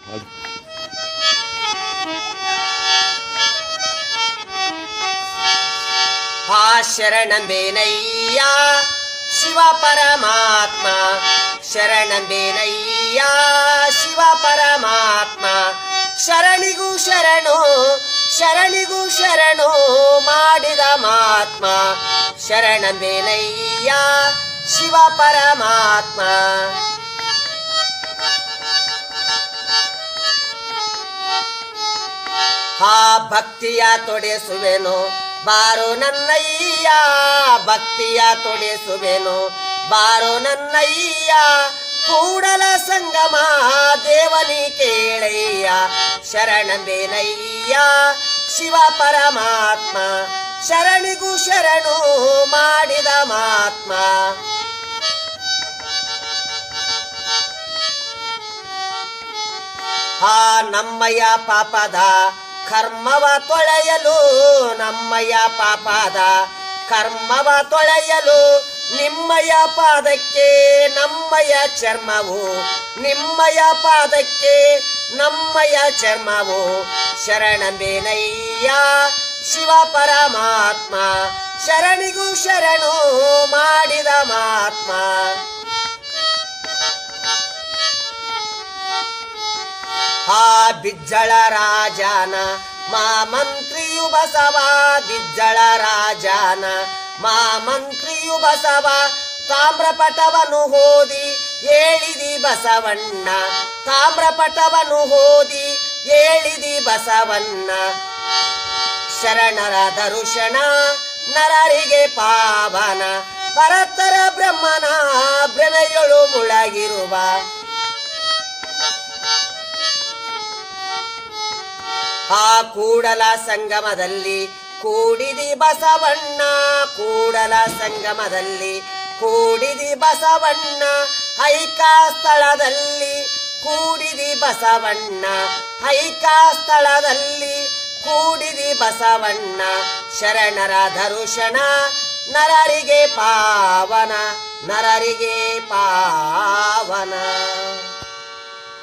ಆ ಶರಣಂಬೇನಯ್ಯ ಶಿವ ಪರಮಾತ್ಮ, ಶರಣಂಬೇನಯ್ಯ ಶಿವ ಪರಮಾತ್ಮ. ಶರಣಿಗೂ ಶರಣು, ಶರಣಿಗೂ ಶರಣು ಮಾಡಿದ ಮಹಾತ್ಮ, ಶರಣಂಬೇನಯ್ಯ ಶಿವ ಪರಮಾತ್ಮ. ಆ ಭಕ್ತಿಯ ತೊಡೆಸುವೆನು ಬಾರೋ ನನ್ನಯ್ಯ, ಭಕ್ತಿಯ ತೊಡೆಸುವೆನು ಬಾರೋ ನನ್ನಯ್ಯ. ಕೂಡಲ ಸಂಗಮ ದೇವನಿ ಕೇಳಯ್ಯ, ಶರಣಂಬೇನಯ್ಯ ಶಿವ ಪರಮಾತ್ಮ, ಶರಣಿಗೂ ಶರಣು ಮಾಡಿದ ಮಹಾತ್ಮ. ಆ ನಮ್ಮಯ್ಯ ಪಾಪದ ಕರ್ಮವ ತೊಳೆಯಲು, ನಮ್ಮಯ್ಯ ಪಾಪದ ಕರ್ಮವ ತೊಳೆಯಲು ನಿಮ್ಮಯ್ಯ ಪಾದಕ್ಕೆ ನಮ್ಮಯ್ಯ ಚರ್ಮವು, ನಿಮ್ಮಯ್ಯ ಪಾದಕ್ಕೆ ನಮ್ಮಯ್ಯ ಚರ್ಮವು. ಶರಣಂಬೇನಯ್ಯ ಶಿವ ಪರಮಾತ್ಮ, ಶರಣಿಗೂ ಶರಣು ಮಾಡಿದ ಮಹಾತ್ಮ. ಆ ಬಿಜ್ಜಳ ರಾಜನ ಮಾಮಂತ್ರಿಯು ಬಸವ, ಬಿಜ್ಜಳ ರಾಜನ ಮಾಮಂತ್ರಿಯು ಬಸವ. ತಾಮ್ರಪಟವನ್ನು ಓದಿ ಹೇಳಿದಿ ಬಸವಣ್ಣ, ತಾಮ್ರಪಟವನ್ನು ಓದಿ ಹೇಳಿದಿ ಬಸವಣ್ಣ. ಶರಣರ ದರ್ಶನ ನರರಿಗೆ ಪಾವನ, ಪರತರ ಬ್ರಹ್ಮನ ಭ್ರಮೆಯೊಳು ಮುಳಗಿರುವ. ಆ ಕೂಡಲ ಸಂಗಮದಲ್ಲಿ ಕೂಡಿದಿ ಬಸವಣ್ಣ, ಕೂಡಲ ಸಂಗಮದಲ್ಲಿ ಕೂಡಿದಿ ಬಸವಣ್ಣ. ಐಕಾ ಸ್ಥಳದಲ್ಲಿ ಕೂಡಿದಿ ಬಸವಣ್ಣ, ಐಕಾ ಸ್ಥಳದಲ್ಲಿ ಕೂಡಿದಿ ಬಸವಣ್ಣ. ಶರಣರ ದರ್ಶನ ನರರಿಗೆ ಪಾವನ, ನರರಿಗೆ ಪಾವನ.